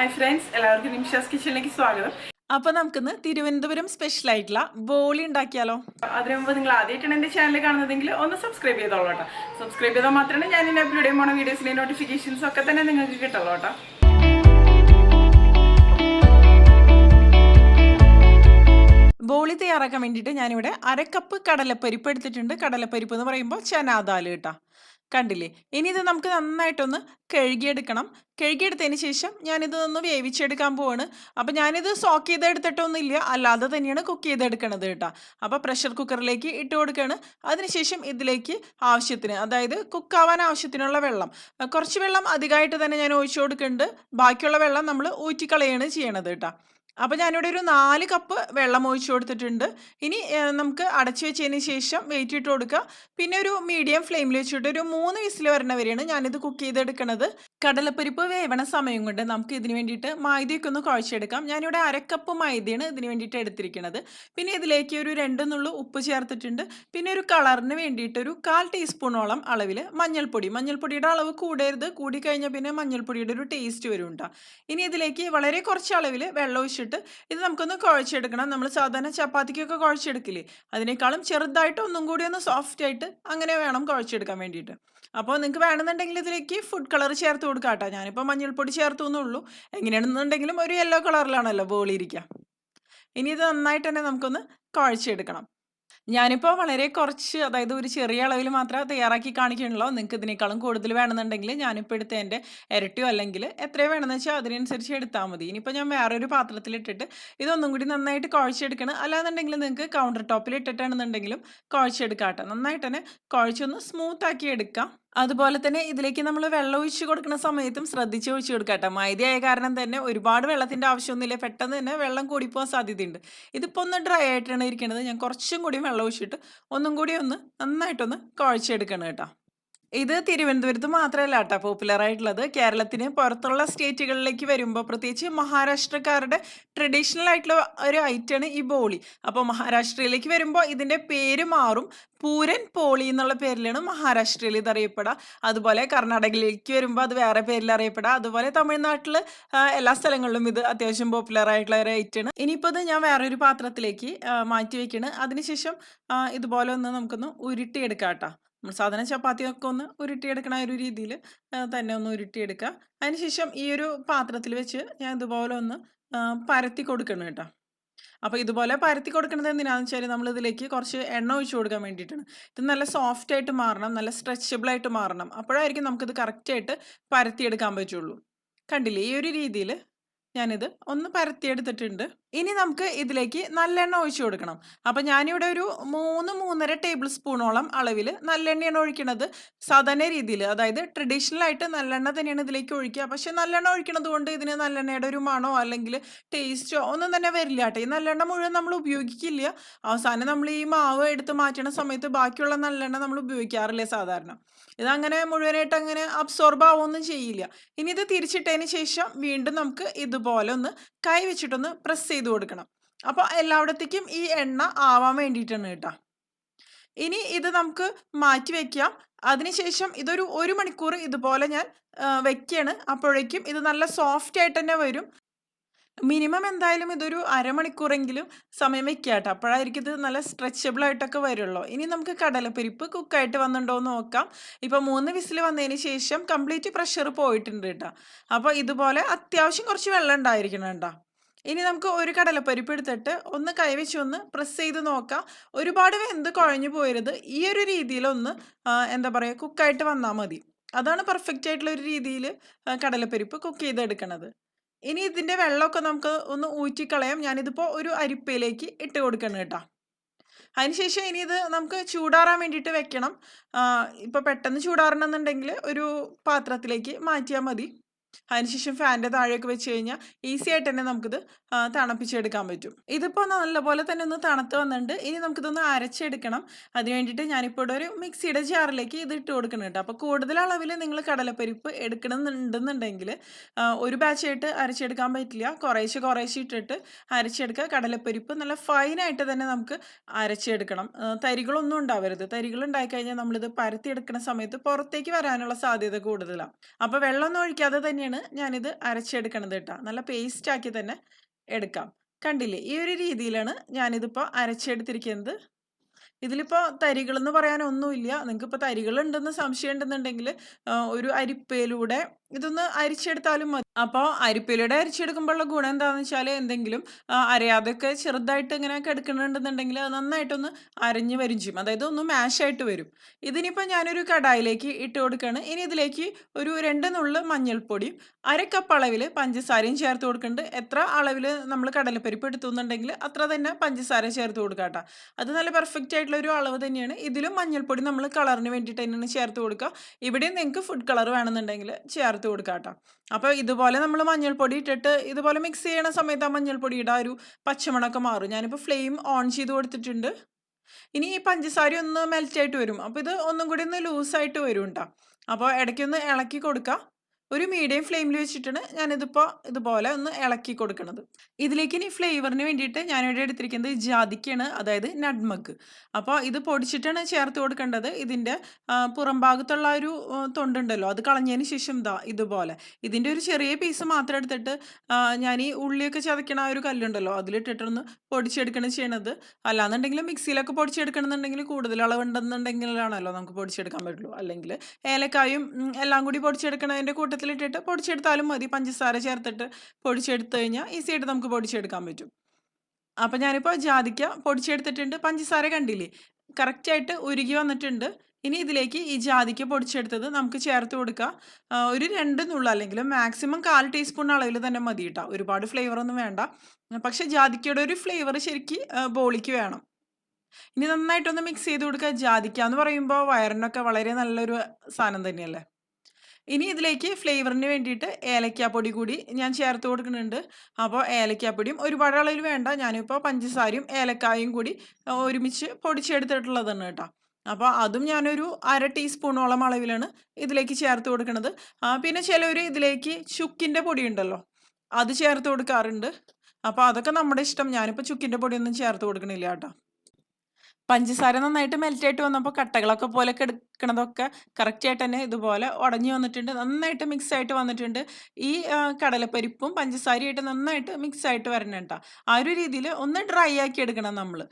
Hi friends, എല്ലാവർക്കും നിംഷാസ് കിച്ചണിലേക്ക് സ്വാഗതം. അപ്പൊ നമുക്കിന്ന് തിരുവനന്തപുരം സ്പെഷ്യൽ ആയിട്ടുള്ള ബോളി ഉണ്ടാക്കിയാലോ? അതിനു മുമ്പ് നിങ്ങൾ ആദ്യമായിട്ടാണ് എൻ്റെ ചാനൽ കാണുന്നതെങ്കിൽ ഒന്ന് സബ്സ്ക്രൈബ് ചെയ്തോളൂ കേട്ടോ. സബ്സ്ക്രൈബ് ചെയ്താൽ മാത്രമേ ഞാൻ എൻ്റെ അപ്ലോഡ് ചെയ്യുന്ന വീഡിയോസിൻ്റെ നോട്ടിഫിക്കേഷൻസ് ഒക്കെ തന്നെ നിങ്ങൾക്ക് കിട്ടുള്ളൂ കേട്ടോ. ബോളി തയ്യാറാക്കാൻ വേണ്ടിയിട്ട് ഞാനിവിടെ അരക്കപ്പ് കടലപ്പരിപ്പ് എടുത്തിട്ടുണ്ട്. കടലപ്പരിപ്പ് എന്ന് പറയുമ്പോൾ ചനാദാൽ കേട്ടോ. കണ്ടില്ലേ? ഇനി ഇത് നമുക്ക് നന്നായിട്ടൊന്ന് കഴുകിയെടുക്കണം. കഴുകിയെടുത്തതിന് ശേഷം ഞാനിത് ഒന്ന് വേവിച്ചെടുക്കാൻ പോവാണ്. അപ്പോൾ ഞാനിത് സോക്ക് ചെയ്തെടുത്തിട്ടൊന്നുമില്ല, അല്ലാതെ തന്നെയാണ് കുക്ക് ചെയ്തെടുക്കണത് കേട്ടോ. അപ്പോൾ പ്രഷർ കുക്കറിലേക്ക് ഇട്ട് കൊടുക്കുകയാണ്. അതിനുശേഷം ഇതിലേക്ക് ആവശ്യത്തിന്, അതായത് കുക്കാവാൻ ആവശ്യത്തിനുള്ള വെള്ളം, കുറച്ച് വെള്ളം അധികമായിട്ട് തന്നെ ഞാൻ ഒഴിച്ചു കൊടുക്കുന്നുണ്ട്. ബാക്കിയുള്ള വെള്ളം നമ്മൾ ഊറ്റിക്കളയാണ് ചെയ്യണത് കേട്ടോ. അപ്പോൾ ഞാനിവിടെ ഒരു 4 കപ്പ് വെള്ളം ഒഴിച്ചു കൊടുത്തിട്ടുണ്ട്. ഇനി നമുക്ക് അടച്ചു വെച്ചതിന് ശേഷം വെയിറ്റ് ഇട്ട് കൊടുക്കുക. പിന്നെ ഒരു മീഡിയം ഫ്ലെയിമിൽ വെച്ചിട്ട് ഒരു 3 വിസിൽ വരണ വരെയാണ് ഞാനിത് കുക്ക് ചെയ്തെടുക്കുന്നത്. കടലപ്പരിപ്പ് വേവണ സമയം കൊണ്ട് നമുക്ക് ഇതിന് വേണ്ടിയിട്ട് മൈദയൊക്കെ ഒന്ന് കുഴച്ചെടുക്കാം. ഞാനിവിടെ അരക്കപ്പ് മൈദയാണ് ഇതിന് വേണ്ടിയിട്ട് എടുത്തിരിക്കുന്നത്. പിന്നെ ഇതിലേക്ക് ഒരു 2 നുള്ളു ഉപ്പ് ചേർത്തിട്ടുണ്ട്. പിന്നെ ഒരു കളറിന് വേണ്ടിയിട്ട് ഒരു 1/4 ടീസ്പൂണോളം അളവിൽ മഞ്ഞൾപ്പൊടി. മഞ്ഞൾപ്പൊടിയുടെ അളവ് കൂടരുത്, കൂടിക്കഴിഞ്ഞാൽ പിന്നെ മഞ്ഞൾപ്പൊടിയുടെ ഒരു ടേസ്റ്റ് വരും കേട്ടോ. ഇനി ഇതിലേക്ക് വളരെ കുറച്ച് അളവിൽ വെള്ളം ഒഴിച്ചിട്ട് ഇത് നമുക്കൊന്ന് കുഴച്ചെടുക്കണം. നമ്മൾ സാധാരണ ചപ്പാത്തിക്കൊക്കെ കുഴച്ചെടുക്കില്ലേ, അതിനേക്കാളും ചെറുതായിട്ട് ഒന്നും കൂടി ഒന്ന് സോഫ്റ്റ് ആയിട്ട് അങ്ങനെ വേണം കുഴച്ചെടുക്കാൻ വേണ്ടിയിട്ട്. അപ്പോൾ നിങ്ങൾക്ക് വേണമെന്നുണ്ടെങ്കിൽ ഇതിലേക്ക് ഫുഡ് കളർ ചേർത്ത് കൊടുക്കാം കേട്ടോ. ഞാനിപ്പോൾ മഞ്ഞൾപ്പൊടി ചേർത്തു എന്നുള്ളൂ. എങ്ങനെയാണെന്നുണ്ടെങ്കിലും ഒരു യെല്ലോ കളറിലാണല്ലോ ബോളി ഇരിക്കുക. ഇനി ഇത് നന്നായിട്ട് തന്നെ നമുക്കൊന്ന് കുഴച്ചെടുക്കണം. ഞാനിപ്പോൾ വളരെ കുറച്ച്, അതായത് ഒരു ചെറിയ അളവിൽ മാത്രമേ തയ്യാറാക്കി കാണിക്കണുള്ളൂ. നിങ്ങൾക്ക് ഇതിനേക്കാളും കൂടുതൽ വേണമെന്നുണ്ടെങ്കിൽ ഞാനിപ്പോൾ എടുത്തതിൻ്റെ ഇരട്ടിയോ അല്ലെങ്കിൽ എത്രയോ വേണമെന്ന് വെച്ചാൽ അതിനനുസരിച്ച് എടുത്താൽ മതി. ഇനിയിപ്പോൾ ഞാൻ വേറൊരു പാത്രത്തിലിട്ടിട്ട് ഇതൊന്നും കൂടി നന്നായിട്ട് കുഴച്ചെടുക്കണം. അല്ലാന്നുണ്ടെങ്കിൽ നിങ്ങൾക്ക് കൗണ്ടർ ടോപ്പിൽ ഇട്ടിട്ടാണെന്നുണ്ടെങ്കിലും കുഴച്ചെടുക്കാം കേട്ടോ. നന്നായിട്ട് തന്നെ കുഴച്ചൊന്ന് സ്മൂത്താക്കി എടുക്കാം. അതുപോലെ തന്നെ ഇതിലേക്ക് നമ്മൾ വെള്ളം ഒഴിച്ച് കൊടുക്കുന്ന സമയത്തും ശ്രദ്ധിച്ച് ഒഴിച്ച് കൊടുക്കുക കേട്ടോ. മൈദയായ കാരണം തന്നെ ഒരുപാട് വെള്ളത്തിൻ്റെ ആവശ്യമൊന്നുമില്ല, പെട്ടെന്ന് തന്നെ വെള്ളം കൂടിപ്പോകാൻ സാധ്യതയുണ്ട്. ഇതിപ്പോൾ ഒന്ന് ഡ്രൈ ആയിട്ടാണ് ഇരിക്കുന്നത്. ഞാൻ കുറച്ചും കൂടി വെള്ളം ഒഴിച്ചിട്ട് ഒന്നും കൂടി ഒന്ന് നന്നായിട്ടൊന്ന് കുഴച്ചെടുക്കണം കേട്ടോ. ഇത് തിരുവനന്തപുരത്ത് മാത്രമല്ല കേട്ടോ പോപ്പുലർ ആയിട്ടുള്ളത്. കേരളത്തിന് പുറത്തുള്ള സ്റ്റേറ്റുകളിലേക്ക് വരുമ്പോൾ, പ്രത്യേകിച്ച് മഹാരാഷ്ട്രക്കാരുടെ ട്രഡീഷണൽ ആയിട്ടുള്ള ഒരു ഐറ്റമാണ് ഈ ബോളി. അപ്പോൾ മഹാരാഷ്ട്രയിലേക്ക് വരുമ്പോൾ ഇതിൻ്റെ പേര് മാറും. പൂരൻ പോളി എന്നുള്ള പേരിലാണ് മഹാരാഷ്ട്രയിൽ ഇത് അറിയപ്പെടുക. അതുപോലെ കർണാടകയിലേക്ക് വരുമ്പോൾ അത് വേറെ പേരിൽ അറിയപ്പെടുക. അതുപോലെ തമിഴ്നാട്ടിൽ എല്ലാ സ്ഥലങ്ങളിലും ഇത് അത്യാവശ്യം പോപ്പുലർ ആയിട്ടുള്ള ഒരു ഐറ്റമാണ്. ഇനിയിപ്പോൾ ഇത് ഞാൻ വേറൊരു പാത്രത്തിലേക്ക് മാറ്റി വെക്കണം. അതിനുശേഷം ഇതുപോലെ ഒന്ന് നമുക്കൊന്ന് ഉരുട്ടിയെടുക്കാം കേട്ടോ. നമ്മൾ സാധാരണ ചപ്പാത്തിയൊക്കെ ഒന്ന് ഉരുട്ടിയെടുക്കണ ഒരു രീതിയിൽ തന്നെ ഒന്ന് ഉരുട്ടിയെടുക്കുക. അതിനുശേഷം ഈ ഒരു പാത്രത്തിൽ വെച്ച് ഞാൻ ഇതുപോലെ ഒന്ന് പരത്തി കൊടുക്കണം കേട്ടോ. അപ്പോൾ ഇതുപോലെ പരത്തി കൊടുക്കുന്നത് എന്തിനാണെന്ന് വെച്ചാൽ നമ്മൾ ഇതിലേക്ക് കുറച്ച് എണ്ണ ഒഴിച്ച് കൊടുക്കാൻ വേണ്ടിയിട്ടാണ്. ഇത് നല്ല സോഫ്റ്റ് ആയിട്ട് മാറണം, നല്ല സ്ട്രെച്ചബിൾ ആയിട്ട് മാറണം. അപ്പോഴായിരിക്കും നമുക്കിത് കറക്റ്റായിട്ട് പരത്തിയെടുക്കാൻ പറ്റുള്ളൂ. കണ്ടില്ലേ, ഈ ഒരു രീതിയിൽ ഞാനിത് ഒന്ന് പരത്തിയെടുത്തിട്ടുണ്ട്. ഇനി നമുക്ക് ഇതിലേക്ക് നല്ലെണ്ണ ഒഴിച്ചു കൊടുക്കണം. അപ്പം ഞാനിവിടെ ഒരു 3-3.5 ടേബിൾ സ്പൂണോളം അളവിൽ നല്ലെണ്ണയാണ് ഒഴിക്കണത്. സാധാരണ രീതിയിൽ, അതായത് ട്രഡീഷണൽ ആയിട്ട് നല്ലെണ്ണ തന്നെയാണ് ഇതിലേക്ക് ഒഴിക്കുക. പക്ഷെ നല്ലെണ്ണ ഒഴിക്കണത് കൊണ്ട് ഇതിന് നല്ലെണ്ണയുടെ ഒരു മണോ അല്ലെങ്കിൽ ടേസ്റ്റോ ഒന്നും തന്നെ വരില്ല കേട്ടോ. ഈ നല്ലെണ്ണ മുഴുവൻ നമ്മൾ ഉപയോഗിക്കില്ല. അവസാനം നമ്മൾ ഈ മാവ് എടുത്ത് മാറ്റണ സമയത്ത് ബാക്കിയുള്ള നല്ലെണ്ണ നമ്മൾ ഉപയോഗിക്കാറില്ല സാധാരണ. ഇതങ്ങനെ മുഴുവനായിട്ട് അങ്ങനെ അബ്സോർബ് ആവുകയൊന്നും ചെയ്യില്ല. ഇനി ഇത് തിരിച്ചിട്ടതിന് ശേഷം വീണ്ടും നമുക്ക് ഇതുപോലെ ഒന്ന് കൈ വെച്ചിട്ടൊന്ന് പ്രസ് ചെയ്ത് കൊടുക്കണം. അപ്പോൾ എല്ലായിടത്തേക്കും ഈ എണ്ണ ആവാൻ വേണ്ടിയിട്ടാണ് കേട്ടോ. ഇനി ഇത് നമുക്ക് മാറ്റി വെക്കാം. അതിനുശേഷം ഇതൊരു 1 മണിക്കൂർ ഇതുപോലെ ഞാൻ വെക്കുകയാണ്. അപ്പോഴേക്കും ഇത് നല്ല സോഫ്റ്റ് ആയിട്ട് തന്നെ വരും. മിനിമം എന്തായാലും ഇതൊരു അരമണിക്കൂറെങ്കിലും സമയം വെക്കുക കേട്ടോ. അപ്പോഴായിരിക്കും ഇത് നല്ല സ്ട്രെച്ചബിൾ ആയിട്ടൊക്കെ വരുള്ളൂ. ഇനി നമുക്ക് കടലപ്പരിപ്പ് കുക്കായിട്ട് വന്നിട്ടുണ്ടോ എന്ന് നോക്കാം. ഇപ്പോൾ 3 വിസിൽ വന്നതിന് ശേഷം കംപ്ലീറ്റ് പ്രഷർ പോയിട്ടുണ്ട് കേട്ടോ. അപ്പോൾ ഇതുപോലെ അത്യാവശ്യം കുറച്ച് വെള്ളം ഉണ്ടായിരിക്കണം കേട്ടോ. ഇനി നമുക്ക് ഒരു കടലപ്പരിപ്പ് എടുത്തിട്ട് ഒന്ന് കൈവച്ച് ഒന്ന് പ്രസ് ചെയ്ത് നോക്കാം. ഒരുപാട് വെന്ത് കുഴഞ്ഞു പോയരുത്. ഈ ഒരു രീതിയിലൊന്ന് എന്താ പറയുക, കുക്കായിട്ട് വന്നാൽ മതി. അതാണ് പെർഫെക്റ്റ് ആയിട്ടുള്ള ഒരു രീതിയിൽ കടലപ്പരിപ്പ് കുക്ക് ചെയ്തെടുക്കണത്. ഇനി ഇതിൻ്റെ വെള്ളമൊക്കെ നമുക്ക് ഒന്ന് ഊറ്റിക്കളയാം. ഞാനിതിപ്പോൾ ഒരു അരിപ്പയിലേക്ക് ഇട്ട് കൊടുക്കണം കേട്ടോ. അതിനുശേഷം ഇനി ഇത് നമുക്ക് ചൂടാറാൻ വേണ്ടിയിട്ട് വെക്കണം. ഇപ്പോൾ പെട്ടെന്ന് ചൂടാറണമെന്നുണ്ടെങ്കിൽ ഒരു പാത്രത്തിലേക്ക് മാറ്റിയാൽ മതി. അതിനുശേഷം ഫാനിൻ്റെ താഴെയൊക്കെ വെച്ച് കഴിഞ്ഞാൽ ഈസി ആയിട്ട് തന്നെ നമുക്കിത് തണുപ്പിച്ചെടുക്കാൻ പറ്റും. ഇതിപ്പോൾ നല്ലപോലെ തന്നെ ഒന്ന് തണുത്ത് വന്നിട്ടുണ്ട്. ഇനി നമുക്കിതൊന്ന് അരച്ചെടുക്കണം. അതിന് വേണ്ടിയിട്ട് ഞാനിപ്പോൾ ഇവിടെ ഒരു മിക്സിയുടെ ജാറിലേക്ക് ഇത് ഇട്ട് കൊടുക്കണം കേട്ടോ. അപ്പോൾ കൂടുതൽ അളവിൽ നിങ്ങൾ കടലപ്പരിപ്പ് എടുക്കണമെന്നുണ്ടെന്നുണ്ടെങ്കിൽ ഒരു ബാച്ചായിട്ട് അരച്ചെടുക്കാൻ പറ്റില്ല. കുറേശ്ശെ കുറേശ്ശെ ഇട്ടിട്ട് അരച്ചെടുക്കുക. കടലപ്പരിപ്പ് നല്ല ഫൈനായിട്ട് തന്നെ നമുക്ക് അരച്ചെടുക്കണം. തരികളൊന്നും ഉണ്ടാവരുത്. തരികൾ ഉണ്ടായിക്കഴിഞ്ഞാൽ നമ്മളിത് പരത്തിയെടുക്കുന്ന സമയത്ത് പുറത്തേക്ക് വരാനുള്ള സാധ്യത കൂടുതലാണ്. അപ്പോൾ വെള്ളമൊന്നും ഒഴിക്കാതെ തന്നെയാണ് തന്നെയാണ് ഞാനിത് അരച്ചെടുക്കണത് കേട്ടോ. നല്ല പേസ്റ്റാക്കി തന്നെ എടുക്കാം. കണ്ടില്ലേ? ഈ ഒരു രീതിയിലാണ് ഞാനിതിപ്പോൾ അരച്ചെടുത്തിരിക്കുന്നത്. ഇതിലിപ്പോൾ തരികളെന്ന് പറയാനൊന്നുമില്ല. നിങ്ങൾക്കിപ്പോൾ തരികളുണ്ടെന്ന് സംശയം ഉണ്ടെന്നുണ്ടെങ്കിൽ ഒരു അരിപ്പയിലൂടെ ഇതൊന്ന് അരിച്ചെടുത്താലും മതി. അപ്പോൾ അരിപ്പയിലൂടെ അരിച്ചെടുക്കുമ്പോഴുള്ള ഗുണം എന്താണെന്ന് വെച്ചാൽ എന്തെങ്കിലും അരയാതൊക്കെ ചെറുതായിട്ട് ഇങ്ങനെ കിടക്കുന്നുണ്ടെന്നുണ്ടെങ്കിൽ അത് നന്നായിട്ടൊന്ന് അരഞ്ഞ് വരും ചെയ്യും. അതായത് ഒന്ന് മാഷായിട്ട് വരും. ഇതിനിപ്പോൾ ഞാനൊരു കടായിലേക്ക് ഇട്ട് കൊടുക്കുകയാണ്. ഇനി ഇതിലേക്ക് ഒരു 2 നുള്ള് മഞ്ഞൾപ്പൊടിയും 1/2 കപ്പ് അളവിൽ പഞ്ചസാരയും ചേർത്ത് കൊടുക്കുന്നുണ്ട്. എത്ര അളവിൽ നമ്മൾ കടലപ്പരിപ്പ് എടുത്തുന്നുണ്ടെങ്കിൽ അത്ര തന്നെ പഞ്ചസാര ചേർത്ത് കൊടുക്കുക കേട്ടോ. അത് നല്ല പെർഫെക്റ്റ് ആയിട്ടുള്ള ഒരു അളവ് തന്നെയാണ്. ഇതിലും മഞ്ഞൾപ്പൊടി നമ്മൾ കളറിന് വേണ്ടിയിട്ട് തന്നെയാണ് ചേർത്ത് കൊടുക്കുക. ഇവിടെയും നിങ്ങൾക്ക് ഫുഡ് കളർ വേണമെന്നുണ്ടെങ്കിൽ ചേർത്ത് കൊടുക്കുക കേട്ടോ. അപ്പോൾ ഇതുപോലെ നമ്മൾ മഞ്ഞൾപ്പൊടി ഇട്ടിട്ട് ഇതുപോലെ മിക്സ് ചെയ്യണ സമയത്ത് ആ മഞ്ഞൾപ്പൊടിയുടെ ആ ഒരു പച്ചമണമൊക്കെ മാറും. ഞാനിപ്പോൾ ഫ്ലെയിം ഓൺ ചെയ്ത് കൊടുത്തിട്ടുണ്ട്. ഇനി ഈ പഞ്ചസാര ഒന്ന് മെൽറ്റ് ആയിട്ട് വരും. അപ്പോൾ ഇത് ഒന്നും കൂടി ഒന്ന് ലൂസായിട്ട് വരും കേട്ടോ. അപ്പോൾ ഇടയ്ക്കൊന്ന് ഇളക്കി കൊടുക്കുക. ഒരു മീഡിയം ഫ്ലെയിമിൽ വെച്ചിട്ടാണ് ഞാനിതിപ്പോൾ ഇതുപോലെ ഒന്ന് ഇളക്കി കൊടുക്കുന്നത്. ഇതിലേക്ക് ഇനി ഫ്ലേവറിന് വേണ്ടിയിട്ട് ഞാനിവിടെ എടുത്തിരിക്കുന്നത് ജാതിക്കയാണ്, അതായത് നട്മഗ്. അപ്പോൾ ഇത് പൊടിച്ചിട്ടാണ് ചേർത്ത് കൊടുക്കേണ്ടത്. ഇതിൻ്റെ പുറം ഭാഗത്തുള്ള ഒരു തൊണ്ടുണ്ടല്ലോ, അത് കളഞ്ഞതിന് ശേഷം ഇതുപോലെ ഇതിൻ്റെ ഒരു ചെറിയ പീസ് മാത്രം എടുത്തിട്ട് ഞാൻ ഈ ഉള്ളിയൊക്കെ ചതയ്ക്കണ ആ ഒരു കല്ലുണ്ടല്ലോ അതിലിട്ടിട്ടൊന്ന് പൊടിച്ചെടുക്കണം ചെയ്യണത്. അല്ലാന്നുണ്ടെങ്കിൽ മിക്സിയിലൊക്കെ പൊടിച്ചെടുക്കണമെന്നുണ്ടെങ്കിൽ കൂടുതൽ അളവുണ്ടെന്നുണ്ടെങ്കിലാണല്ലോ നമുക്ക് പൊടിച്ചെടുക്കാൻ പറ്റുള്ളൂ. അല്ലെങ്കിൽ ഏലക്കായും എല്ലാം കൂടി പൊടിച്ചെടുക്കണതിൻ്റെ കൂട്ടത്തിലിട്ടിട്ട് പൊടിച്ചെടുത്താലും മതി. പഞ്ചസാര ചേർത്തിട്ട് പൊടിച്ചെടുത്ത് കഴിഞ്ഞാൽ ഈസി ആയിട്ട് നമുക്ക് പൊടിച്ചെടുക്കാൻ പറ്റും. അപ്പം ഞാനിപ്പോൾ ജാതിക്ക പൊടിച്ചെടുത്തിട്ടുണ്ട്. പഞ്ചസാര കണ്ടില്ലേ, കറക്റ്റായിട്ട് ഉരുകി വന്നിട്ടുണ്ട്. ഇനി ഇതിലേക്ക് ഈ ജാതിക്ക പൊടിച്ചെടുത്തത് നമുക്ക് ചേർത്ത് കൊടുക്കുക. ഒരു 2 നുള്ള അല്ലെങ്കിൽ മാക്സിമം 1/4 ടീസ്പൂൺ അളവിൽ തന്നെ മതി കേട്ടോ. ഒരുപാട് ഫ്ലേവറൊന്നും വേണ്ട. പക്ഷേ ജാതിക്കയുടെ ഒരു ഫ്ലേവർ ശരിക്ക് ബോളിക്ക് വേണം. ഇനി നന്നായിട്ടൊന്ന് മിക്സ് ചെയ്ത് കൊടുക്കുക. ജാതിക്ക എന്ന് പറയുമ്പോൾ വയറിനൊക്കെ വളരെ നല്ലൊരു സാധനം തന്നെയല്ലേ. ഇനി ഇതിലേക്ക് ഫ്ലേവറിന് വേണ്ടിയിട്ട് ഏലക്കാപ്പൊടി കൂടി ഞാൻ ചേർത്ത് കൊടുക്കുന്നുണ്ട്. അപ്പോൾ ഏലക്കാപ്പൊടിയും ഒരുപാട് അളവിൽ വേണ്ട. ഞാനിപ്പോൾ പഞ്ചസാരയും ഏലക്കായും കൂടി ഒരുമിച്ച് പൊടിച്ചെടുത്തിട്ടുള്ളതാണ് കേട്ടോ. അപ്പോൾ അതും ഞാനൊരു 1/2 ടീസ്പൂണോളം അളവിലാണ് ഇതിലേക്ക് ചേർത്ത് കൊടുക്കുന്നത്. പിന്നെ ചിലവർ ഇതിലേക്ക് ചുക്കിൻ്റെ പൊടി ഉണ്ടല്ലോ, അത് ചേർത്ത് കൊടുക്കാറുണ്ട്. അപ്പോൾ അതൊക്കെ നമ്മുടെ ഇഷ്ടം. ഞാനിപ്പോൾ ചുക്കിൻ്റെ പൊടിയൊന്നും ചേർത്ത് കൊടുക്കണില്ല കേട്ടോ. പഞ്ചസാര നന്നായിട്ട് മെൽറ്റായിട്ട് വന്നപ്പോൾ കട്ടകളൊക്കെ പോലെ കിടക്കണതൊക്കെ കറക്റ്റായിട്ട് തന്നെ ഇതുപോലെ ഉടഞ്ഞു വന്നിട്ടുണ്ട്. നന്നായിട്ട് മിക്സ് ആയിട്ട് വന്നിട്ടുണ്ട്. ഈ കടലപ്പരിപ്പും പഞ്ചസാരയായിട്ട് നന്നായിട്ട് മിക്സ് ആയിട്ട് വരണം കേട്ടോ. ആ ഒരു രീതിയിൽ ഒന്ന് ഡ്രൈ ആക്കി എടുക്കണം നമ്മൾ.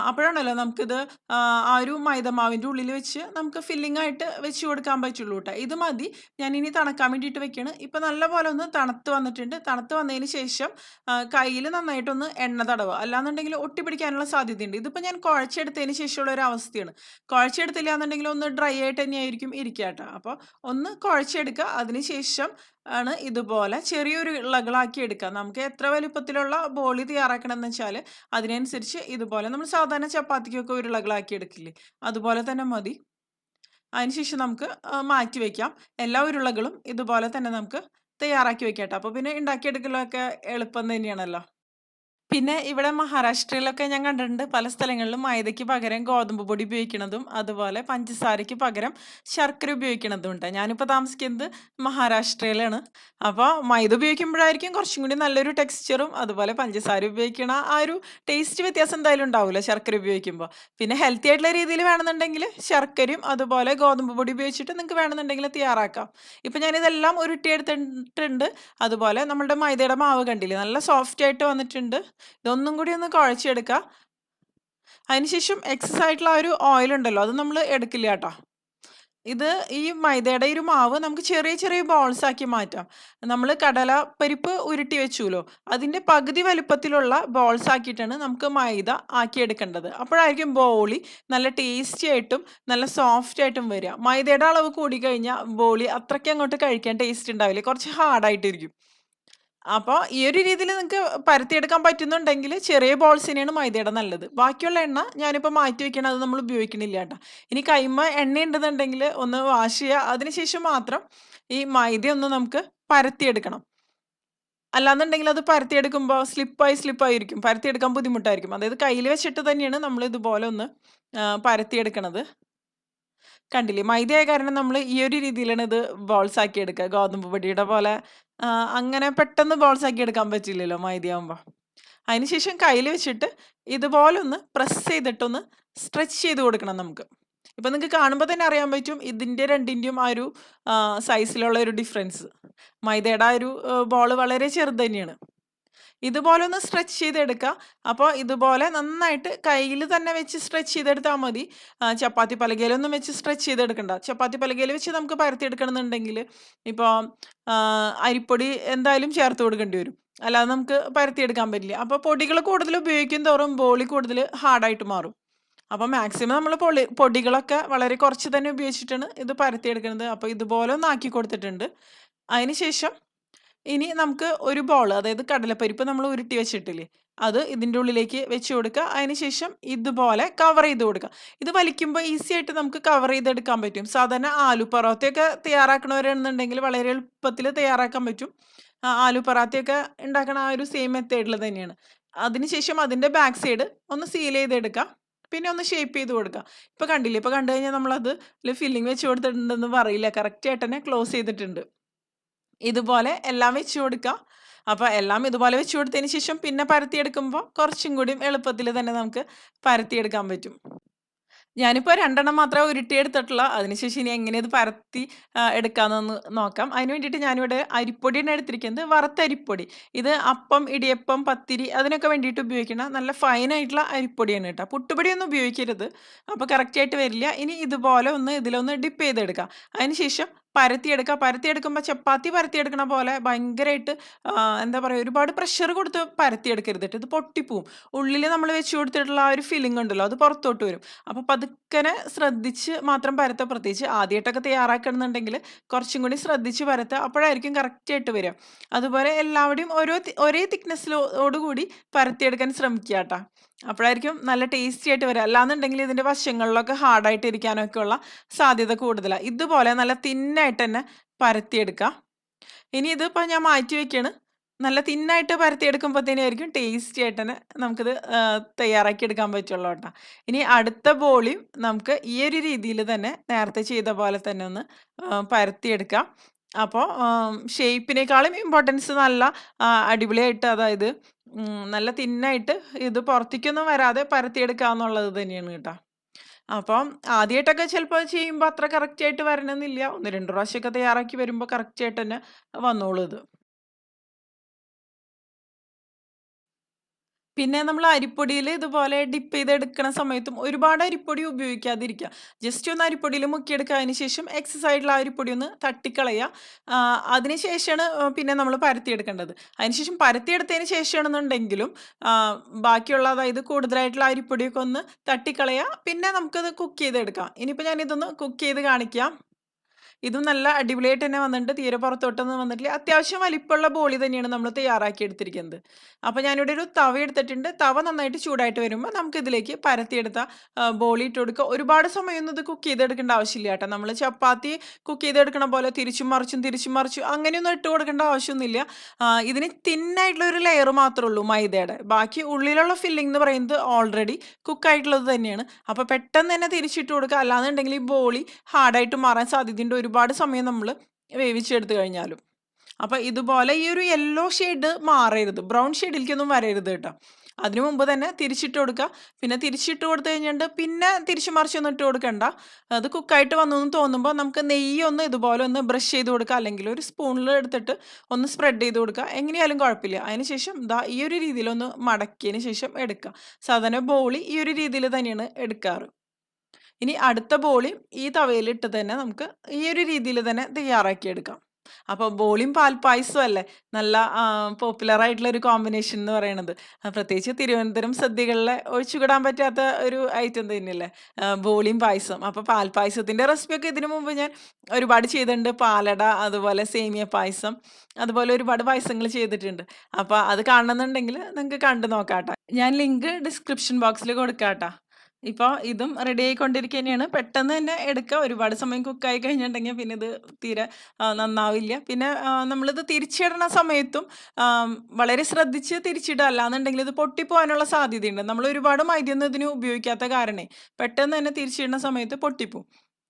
അപ്പോഴാണല്ലോ നമുക്കിത് ആ ഒരു മൈദമാവിൻ്റെ ഉള്ളിൽ വെച്ച് നമുക്ക് ഫില്ലിംഗ് ആയിട്ട് വെച്ച് കൊടുക്കാൻ പറ്റുള്ളൂ കേട്ടോ. ഇത് മതി. ഞാനിനി തണുക്കാൻ വേണ്ടിയിട്ട് വെക്കുകയാണ്. ഇപ്പം നല്ലപോലെ ഒന്ന് തണുത്ത് വന്നിട്ടുണ്ട്. തണുത്ത് വന്നതിന് ശേഷം കയ്യിൽ നന്നായിട്ടൊന്ന് എണ്ണ തടവുക. അല്ലാന്നുണ്ടെങ്കിൽ ഒട്ടിപ്പിടിക്കാനുള്ള സാധ്യതയുണ്ട്. ഇതിപ്പോൾ ഞാൻ കുഴച്ചെടുത്തതിന് ശേഷമുള്ള ഒരു അവസ്ഥയാണ്. കുഴച്ചെടുത്തില്ല എന്നുണ്ടെങ്കിൽ ഒന്ന് ഡ്രൈ ആയിട്ട് തന്നെയായിരിക്കും ഇരിക്കുക കേട്ടോ. അപ്പോൾ ഒന്ന് കുഴച്ചെടുക്കുക. അതിനുശേഷം ആണ് ഇതുപോലെ ചെറിയൊരു ഇളകളാക്കി എടുക്കുക. നമുക്ക് എത്ര വലുപ്പത്തിലുള്ള ബോളി തയ്യാറാക്കണമെന്ന് വെച്ചാൽ അതിനനുസരിച്ച് ഇതുപോലെ നമ്മൾ സാധാരണ ചപ്പാത്തിക്കൊക്കെ ഒരു ഇളകളാക്കി എടുക്കില്ലേ, അതുപോലെ തന്നെ മതി. അതിനുശേഷം നമുക്ക് മാറ്റി വയ്ക്കാം. എല്ലാ ഉരുളകളും ഇതുപോലെ തന്നെ നമുക്ക് തയ്യാറാക്കി വെക്കാം കേട്ടോ. അപ്പോൾ പിന്നെ ഉണ്ടാക്കിയെടുക്കലൊക്കെ എളുപ്പം തന്നെയാണല്ലോ. പിന്നെ ഇവിടെ മഹാരാഷ്ട്രയിലൊക്കെ ഞാൻ കണ്ടിട്ടുണ്ട് പല സ്ഥലങ്ങളിലും മൈദയ്ക്ക് പകരം ഗോതമ്പ് പൊടി ഉപയോഗിക്കണതും അതുപോലെ പഞ്ചസാരയ്ക്ക് പകരം ശർക്കര ഉപയോഗിക്കണതും ഉണ്ട്. ഞാനിപ്പോൾ താമസിക്കുന്നത് മഹാരാഷ്ട്രയിലാണ്. അപ്പോൾ മൈദ ഉപയോഗിക്കുമ്പോഴായിരിക്കും കുറച്ചും കൂടി നല്ലൊരു ടെക്സ്ചറും അതുപോലെ പഞ്ചസാര ഉപയോഗിക്കണ ആ ഒരു ടേസ്റ്റ് വ്യത്യാസം എന്തായാലും ഉണ്ടാവില്ല ശർക്കര ഉപയോഗിക്കുമ്പോൾ. പിന്നെ ഹെൽത്തി ആയിട്ടുള്ള രീതിയിൽ വേണമെന്നുണ്ടെങ്കിൽ ശർക്കരയും അതുപോലെ ഗോതമ്പ് പൊടി ഉപയോഗിച്ചിട്ട് നിങ്ങൾക്ക് വേണമെന്നുണ്ടെങ്കിൽ തയ്യാറാക്കാം. ഇപ്പം ഞാനിതെല്ലാം ഉരുട്ടിയെടുത്തിട്ടുണ്ട്. അതുപോലെ നമ്മളുടെ മൈദയുടെ മാവ് കണ്ടില്ലേ, നല്ല സോഫ്റ്റ് ആയിട്ട് വന്നിട്ടുണ്ട്. ഇതൊന്നും കൂടി ഒന്ന് കുഴച്ചെടുക്കുക. അതിനുശേഷം എക്സസ് ആയിട്ടുള്ള ആ ഒരു ഓയിൽ ഉണ്ടല്ലോ അത് നമ്മൾ എടുക്കില്ല കേട്ടോ. ഇത് ഈ മൈദയുടെ ഈ ഒരു മാവ് നമുക്ക് ചെറിയ ചെറിയ ബോൾസ് ആക്കി മാറ്റാം. നമ്മൾ കടലപ്പരിപ്പ് ഉരുട്ടി വെച്ചുല്ലോ, അതിൻ്റെ പകുതി വലുപ്പത്തിലുള്ള ബോൾസ് ആക്കിയിട്ടാണ് നമുക്ക് മൈദ ആക്കിയെടുക്കേണ്ടത്. അപ്പോഴായിരിക്കും ബോളി നല്ല ടേസ്റ്റി ആയിട്ടും നല്ല സോഫ്റ്റ് ആയിട്ടും വരിക. മൈദയുടെ അളവ് കൂടിക്കഴിഞ്ഞാൽ ബോളി അത്രയ്ക്ക് അങ്ങോട്ട് കഴിക്കാൻ ടേസ്റ്റ് ഉണ്ടാവില്ല, കുറച്ച് ഹാർഡായിട്ടിരിക്കും. അപ്പോൾ ഈ ഒരു രീതിയിൽ നിങ്ങൾക്ക് പരത്തിയെടുക്കാൻ പറ്റുന്നുണ്ടെങ്കിൽ ചെറിയ ബോൾസിനെയാണ് മൈദയുടെ നല്ലത്. ബാക്കിയുള്ള എണ്ണ ഞാനിപ്പോൾ മാറ്റി വെക്കണം, അത് നമ്മൾ ഉപയോഗിക്കണില്ല കേട്ടോ. ഇനി കൈമ എണ്ണ ഉണ്ടെന്നുണ്ടെങ്കിൽ ഒന്ന് വാഷ് ചെയ്യുക. അതിനുശേഷം മാത്രം ഈ മൈദ ഒന്ന് നമുക്ക് പരത്തിയെടുക്കണം. അല്ലാന്നുണ്ടെങ്കിൽ അത് പരത്തിയെടുക്കുമ്പോൾ സ്ലിപ്പായിരിക്കും, പരത്തിയെടുക്കാൻ ബുദ്ധിമുട്ടായിരിക്കും. അതായത് കയ്യിൽ വെച്ചിട്ട് തന്നെയാണ് നമ്മൾ ഇതുപോലെ ഒന്ന് പരത്തിയെടുക്കണത്. കണ്ടില്ലേ, മൈദയായ കാരണം നമ്മൾ ഈ ഒരു രീതിയിലാണ് ഇത് ബോൾസ് ആക്കി എടുക്കുക. ഗോതമ്പ് പൊടിയുടെ പോലെ അങ്ങനെ പെട്ടെന്ന് ബോൾസ് ആക്കി എടുക്കാൻ പറ്റില്ലല്ലോ മൈദയാകുമ്പോൾ. അതിനുശേഷം കയ്യിൽ വെച്ചിട്ട് ഇതുപോലെ ഒന്ന് പ്രസ് ചെയ്തിട്ടൊന്ന് സ്ട്രെച്ച് ചെയ്ത് കൊടുക്കണം നമുക്ക്. ഇപ്പം നിങ്ങൾക്ക് കാണുമ്പോൾ തന്നെ അറിയാൻ പറ്റും ഇതിൻ്റെ രണ്ടിൻ്റെയും ആ ഒരു സൈസിലുള്ള ഒരു ഡിഫറൻസ്. മൈദയുടെ ആ ഒരു ബോൾ വളരെ ചെറുത് തന്നെയാണ്. ഇതുപോലെ ഒന്ന് സ്ട്രെച്ച് ചെയ്തെടുക്കുക. അപ്പോൾ ഇതുപോലെ നന്നായിട്ട് കയ്യിൽ തന്നെ വെച്ച് സ്ട്രെച്ച് ചെയ്തെടുത്താൽ മതി. ചപ്പാത്തി പലകയിലൊന്നും വെച്ച് സ്ട്രെച്ച് ചെയ്തെടുക്കണ്ട. ചപ്പാത്തി പലകയിൽ വെച്ച് നമുക്ക് പരത്തിയെടുക്കണമെന്നുണ്ടെങ്കിൽ ഇപ്പോൾ അരിപ്പൊടി എന്തായാലും ചേർത്ത് കൊടുക്കേണ്ടി വരും. അല്ലാതെ നമുക്ക് പരത്തിയെടുക്കാൻ പറ്റില്ല. അപ്പോൾ പൊടികൾ കൂടുതൽ ഉപയോഗിക്കും തോറും ബോളി കൂടുതൽ ഹാർഡായിട്ട് മാറും. അപ്പോൾ മാക്സിമം നമ്മൾ പൊടികളൊക്കെ വളരെ കുറച്ച് തന്നെ ഉപയോഗിച്ചിട്ടാണ് ഇത് പരത്തിയെടുക്കുന്നത്. അപ്പോൾ ഇതുപോലെ ഒന്ന് ആക്കി കൊടുത്തിട്ടുണ്ട്. അതിന് ശേഷം ഇനി നമുക്ക് ഒരു ബോൾ, അതായത് കടലപ്പരിപ്പ് നമ്മൾ ഉരുട്ടി വെച്ചിട്ടില്ലേ, അത് ഇതിൻ്റെ ഉള്ളിലേക്ക് വെച്ച് കൊടുക്കുക. അതിനുശേഷം ഇതുപോലെ കവർ ചെയ്ത് കൊടുക്കുക. ഇത് വലിക്കുമ്പോൾ ഈസി ആയിട്ട് നമുക്ക് കവർ ചെയ്തെടുക്കാൻ പറ്റും. സാധാരണ ആലു പൊറോട്ടയൊക്കെ തയ്യാറാക്കണവരാണെന്നുണ്ടെങ്കിൽ വളരെ എളുപ്പത്തിൽ തയ്യാറാക്കാൻ പറ്റും. ആലു പൊറാത്തയൊക്കെ ഉണ്ടാക്കണ ആ ഒരു സെയിം മെത്തേഡിൽ തന്നെയാണ്. അതിനുശേഷം അതിൻ്റെ ബാക്ക് സൈഡ് ഒന്ന് സീൽ ചെയ്തെടുക്കുക. പിന്നെ ഒന്ന് ഷേപ്പ് ചെയ്ത് കൊടുക്കുക. ഇപ്പോൾ കണ്ടില്ലേ, ഇപ്പോൾ കണ്ടു കഴിഞ്ഞാൽ നമ്മളത് ഫില്ലിങ് വെച്ച് കൊടുത്തിട്ടുണ്ടെന്ന് പറയില്ല, കറക്റ്റ് ആയിട്ട് തന്നെ ക്ലോസ് ചെയ്തിട്ടുണ്ട്. ഇതുപോലെ എല്ലാം വെച്ച് കൊടുക്കുക. അപ്പോൾ എല്ലാം ഇതുപോലെ വെച്ച് കൊടുത്തതിന് ശേഷം പിന്നെ പരത്തിയെടുക്കുമ്പോൾ കുറച്ചും കൂടി എളുപ്പത്തിൽ തന്നെ നമുക്ക് പരത്തിയെടുക്കാൻ പറ്റും. ഞാനിപ്പോൾ 2 എണ്ണം മാത്രമേ ഉരുട്ടിയെടുത്തിട്ടുള്ളൂ. അതിനുശേഷം ഇനി എങ്ങനെ ഇത് പരത്തി എടുക്കാമെന്നൊന്ന് നോക്കാം. അതിന് വേണ്ടിയിട്ട് ഞാനിവിടെ അരിപ്പൊടിയാണ് എടുത്തിരിക്കുന്നത്, വറുത്ത അരിപ്പൊടി. ഇത് അപ്പം, ഇടിയപ്പം, പത്തിരി അതിനൊക്കെ വേണ്ടിയിട്ട് ഉപയോഗിക്കുന്ന നല്ല ഫൈനായിട്ടുള്ള അരിപ്പൊടിയാണ് കേട്ടോ. പുട്ടുപൊടിയൊന്നും ഉപയോഗിക്കരുത്, അപ്പോൾ കറക്റ്റായിട്ട് വരില്ല. ഇനി ഇതുപോലെ ഒന്ന് ഇതിലൊന്ന് ഡിപ്പ് ചെയ്തെടുക്കാം. അതിനുശേഷം പരത്തിയെടുക്കുക. പരത്തിയെടുക്കുമ്പോൾ ചപ്പാത്തി പരത്തിയെടുക്കണ പോലെ ഭയങ്കരമായിട്ട് എന്താ പറയുക, ഒരുപാട് പ്രഷർ കൊടുത്ത് പരത്തിയെടുക്കരുത് കേട്ടോ. ഇത് പൊട്ടിപ്പോവും. ഉള്ളിൽ നമ്മൾ വെച്ച് കൊടുത്തിട്ടുള്ള ആ ഒരു ഫില്ലിംഗ് ഉണ്ടല്ലോ, അത് പുറത്തോട്ട് വരും. അപ്പോൾ പതുക്കനെ ശ്രദ്ധിച്ച് മാത്രം പരത്തുക. പ്രത്യേകിച്ച് ആദ്യമായിട്ടൊക്കെ തയ്യാറാക്കണമെന്നുണ്ടെങ്കിൽ കുറച്ചും കൂടി ശ്രദ്ധിച്ച് പരത്തുക. അപ്പോഴായിരിക്കും കറക്റ്റായിട്ട് വരിക. അതുപോലെ എല്ലാവരുടെയും ഒരേ തിക്നെസ്സിലോടുകൂടി പരത്തിയെടുക്കാൻ ശ്രമിക്കുക കേട്ടോ. അപ്പോഴായിരിക്കും നല്ല ടേസ്റ്റി ആയിട്ട് വരിക. അല്ലാന്നുണ്ടെങ്കിൽ ഇതിൻ്റെ വശങ്ങളിലൊക്കെ ഹാർഡായിട്ട് ഇരിക്കാനൊക്കെ ഉള്ള സാധ്യത കൂടുതലാണ്. ഇതുപോലെ നല്ല തിന്നായിട്ട് തന്നെ പരത്തിയെടുക്കുക. ഇനി ഇതിപ്പോൾ ഞാൻ മാറ്റി വെക്കുകയാണ്. നല്ല തിന്നായിട്ട് പരത്തിയെടുക്കുമ്പോഴത്തേനായിരിക്കും ടേസ്റ്റി ആയിട്ട് തന്നെ നമുക്കിത് തയ്യാറാക്കി എടുക്കാൻ പറ്റുള്ളൂ കേട്ടോ. ഇനി അടുത്ത ബോളിയും നമുക്ക് ഈ ഒരു രീതിയിൽ തന്നെ നേരത്തെ ചെയ്ത പോലെ തന്നെ ഒന്ന് പരത്തിയെടുക്കാം. അപ്പോൾ ഷേപ്പിനേക്കാളും ഇമ്പോർട്ടൻസ് നല്ല അടിപൊളിയായിട്ട്, അതായത് നല്ല തിന്നായിട്ട് ഇത് പുറത്തേക്കൊന്നും വരാതെ പരത്തിയെടുക്കുക എന്നുള്ളത് തന്നെയാണ് കേട്ടോ. അപ്പം ആദ്യമായിട്ടൊക്കെ ചിലപ്പോൾ ചെയ്യുമ്പോൾ അത്ര കറക്റ്റായിട്ട് വരണമെന്നില്ല. 1, 2 പ്രാവശ്യമൊക്കെ തയ്യാറാക്കി വരുമ്പോൾ കറക്റ്റായിട്ട് തന്നെ വന്നോളൂ ഇത്. പിന്നെ നമ്മൾ അരിപ്പൊടിയിൽ ഇതുപോലെ ഡിപ്പ് ചെയ്തെടുക്കണ സമയത്തും ഒരുപാട് അരിപ്പൊടി ഉപയോഗിക്കാതിരിക്കുക. ജസ്റ്റ് ഒന്ന് അരിപ്പൊടിയിൽ മുക്കിയെടുക്കുക. അതിന് ശേഷം എക്സസ് ആയിട്ടുള്ള ആ അരിപ്പൊടി ഒന്ന് തട്ടിക്കളയുക. അതിന് ശേഷമാണ് പിന്നെ നമ്മൾ പരത്തിയെടുക്കേണ്ടത്. അതിന് ശേഷം പരത്തിയെടുത്തതിന് ശേഷമാണെന്നുണ്ടെങ്കിലും ബാക്കിയുള്ള, അതായത് കൂടുതലായിട്ടുള്ള അരിപ്പൊടിയൊക്കെ ഒന്ന് തട്ടിക്കളയുക. പിന്നെ നമുക്കത് കുക്ക് ചെയ്തെടുക്കാം. ഇനിയിപ്പോൾ ഞാനിതൊന്ന് കുക്ക് ചെയ്ത് കാണിക്കാം. ഇതും നല്ല അടിപൊളിയായിട്ട് തന്നെ വന്നിട്ടുണ്ട്. തീരെ പുറത്തോട്ടൊന്നും വന്നിട്ടില്ല. അത്യാവശ്യം വലിപ്പമുള്ള ബോളി തന്നെയാണ് നമ്മൾ തയ്യാറാക്കി എടുത്തിരിക്കുന്നത്. അപ്പോൾ ഞാനിവിടെ ഒരു തവ എടുത്തിട്ടുണ്ട്. തവ നന്നായിട്ട് ചൂടായിട്ട് വരുമ്പോൾ നമുക്കിതിലേക്ക് പരത്തിയെടുത്ത ബോളി ഇട്ട് കൊടുക്കുക. ഒരുപാട് സമയമൊന്നും ഇത് കുക്ക് ചെയ്തെടുക്കേണ്ട ആവശ്യമില്ല കേട്ടോ. നമ്മൾ ചപ്പാത്തി കുക്ക് ചെയ്തെടുക്കണ പോലെ തിരിച്ചും മറിച്ചും അങ്ങനെയൊന്നും ഇട്ട് കൊടുക്കേണ്ട ആവശ്യമൊന്നുമില്ല. ഇതിന് തിന്നായിട്ടുള്ള ഒരു ലെയർ മാത്രമേ ഉള്ളൂ മൈദയുടെ. ബാക്കി ഉള്ളിലുള്ള ഫില്ലിംഗ് എന്ന് പറയുന്നത് ഓൾറെഡി കുക്കായിട്ടുള്ളത് തന്നെയാണ്. അപ്പോൾ പെട്ടെന്ന് തന്നെ തിരിച്ചിട്ട് കൊടുക്കുക. അല്ലാന്നുണ്ടെങ്കിൽ ഈ ബോളി ഹാർഡായിട്ട് മാറാൻ സാധ്യതയുണ്ട്, ഒരുപാട് സമയം നമ്മൾ വേവിച്ചെടുത്ത് കഴിഞ്ഞാലും. അപ്പോൾ ഇതുപോലെ ഈ ഒരു യെല്ലോ ഷെയ്ഡ് മാറരുത്, ബ്രൗൺ ഷെയ്ഡിലേക്കൊന്നും വരരുത് കേട്ടോ. അതിനു മുമ്പ് തന്നെ തിരിച്ചിട്ട് കൊടുക്കുക. പിന്നെ തിരിച്ചിട്ട് കൊടുത്തു കഴിഞ്ഞിട്ട് പിന്നെ തിരിച്ചു മറിച്ചൊന്നും ഇട്ട് കൊടുക്കണ്ട. അത് കുക്കായിട്ട് വന്നു എന്ന് തോന്നുമ്പോൾ നമുക്ക് നെയ്യൊന്ന് ഇതുപോലെ ഒന്ന് ബ്രഷ് ചെയ്ത് കൊടുക്കുക, അല്ലെങ്കിൽ ഒരു സ്പൂണിൽ എടുത്തിട്ട് ഒന്ന് സ്പ്രെഡ് ചെയ്ത് കൊടുക്കുക. എങ്ങനെയായാലും കുഴപ്പമില്ല. അതിന് ശേഷം ഈ ഒരു രീതിയിലൊന്ന് മടക്കിയതിന് ശേഷം എടുക്കുക. സാധാരണ ബോളി ഈ ഒരു രീതിയിൽ തന്നെയാണ് എടുക്കാറ്. ഇനി അടുത്ത ബോളിയും ഈ തവയിലിട്ട് തന്നെ നമുക്ക് ഈ ഒരു രീതിയിൽ തന്നെ തയ്യാറാക്കിയെടുക്കാം. അപ്പോൾ ബോളിയും പാൽപ്പായസവും അല്ലേ നല്ല പോപ്പുലർ ആയിട്ടുള്ള ഒരു കോമ്പിനേഷൻ എന്ന് പറയുന്നത്. പ്രത്യേകിച്ച് തിരുവനന്തപുരം സദ്യകളിലെ ഒഴിച്ചുകൂടാൻ പറ്റാത്ത ഒരു ഐറ്റം തന്നെയല്ലേ ബോളിയും പായസം. അപ്പോൾ പാൽപ്പായസത്തിൻ്റെ റെസിപ്പിയൊക്കെ ഇതിനു മുമ്പ് ഞാൻ ഒരുപാട് ചെയ്തിട്ടുണ്ട്. പാലട, അതുപോലെ സേമിയ പായസം, അതുപോലെ ഒരുപാട് പായസങ്ങൾ ചെയ്തിട്ടുണ്ട്. അപ്പോൾ അത് കാണണമെന്നുണ്ടെങ്കിൽ നിങ്ങൾക്ക് കണ്ടു നോക്കാട്ടോ. ഞാൻ ലിങ്ക് ഡിസ്ക്രിപ്ഷൻ ബോക്സിൽ കൊടുക്കാട്ടോ. ഇപ്പോൾ ഇതും റെഡി ആയിക്കൊണ്ടിരിക്കുക തന്നെയാണ്. പെട്ടെന്ന് തന്നെ എടുക്കുക. ഒരുപാട് സമയം കുക്കായി കഴിഞ്ഞിട്ടുണ്ടെങ്കിൽ പിന്നെ ഇത് തീരെ നന്നാവില്ല. പിന്നെ നമ്മളിത് തിരിച്ചിടണ സമയത്തും വളരെ ശ്രദ്ധിച്ച് തിരിച്ചിടുക. അല്ലാന്നുണ്ടെങ്കിൽ ഇത് പൊട്ടിപ്പോകാനുള്ള സാധ്യതയുണ്ട്. നമ്മൾ ഒരുപാട് മൈദയൊന്നും ഇതിന് ഉപയോഗിക്കാത്ത കാരണേ പെട്ടെന്ന് തന്നെ തിരിച്ചിടുന്ന സമയത്ത് പൊട്ടിപ്പോവും.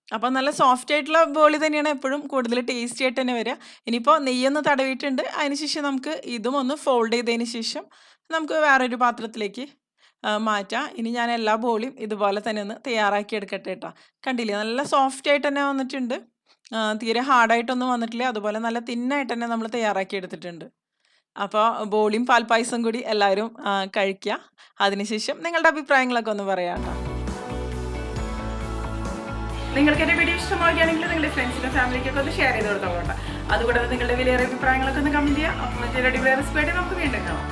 അപ്പോൾ നല്ല സോഫ്റ്റ് ആയിട്ടുള്ള ബോളി തന്നെയാണ് എപ്പോഴും കൂടുതൽ ടേസ്റ്റി ആയിട്ട് തന്നെ വരിക. ഇനിയിപ്പോൾ നെയ്യൊന്ന് തടവിയിട്ടുണ്ട്. അതിന് ശേഷം നമുക്ക് ഇതും ഒന്ന് ഫോൾഡ് ചെയ്തതിന് ശേഷം നമുക്ക് വേറൊരു പാത്രത്തിലേക്ക് മാറ്റാം. ഇനി ഞാൻ എല്ലാ ബോളിയും ഇതുപോലെ തന്നെ ഒന്ന് തയ്യാറാക്കി എടുക്കട്ടെ കേട്ടോ. കണ്ടില്ലേ, നല്ല സോഫ്റ്റ് ആയിട്ട് തന്നെ വന്നിട്ടുണ്ട്. തീരെ ഹാർഡായിട്ടൊന്നും വന്നിട്ടില്ല. അതുപോലെ നല്ല തിന്നായിട്ട് തന്നെ നമ്മൾ തയ്യാറാക്കി എടുത്തിട്ടുണ്ട്. അപ്പോൾ ബോളിയും പാൽപ്പായസം കൂടി എല്ലാവരും കഴിക്കുക. അതിനുശേഷം നിങ്ങളുടെ അഭിപ്രായങ്ങളൊക്കെ ഒന്ന് പറയാം കേട്ടോ. നിങ്ങൾക്ക് എൻ്റെ വീഡിയോ ഇഷ്ടമാവുകയാണെങ്കിൽ നിങ്ങളുടെ ഫ്രണ്ട്സിനും ഫാമിലിക്കൊക്കെ ഒന്ന് ഷെയർ ചെയ്ത് കൊടുത്തോളൂ കേട്ടോ. അതുകൂടാതെ നിങ്ങളുടെ വിലയേറെ അഭിപ്രായങ്ങളൊക്കെ ഒന്ന് കമൻറ്റ് ചെയ്യുക. അപ്പോൾ മറ്റൊരു അടിപൊളി റെസിപ്പി ആയിട്ട് നമുക്ക് വീണ്ടും കാണാം.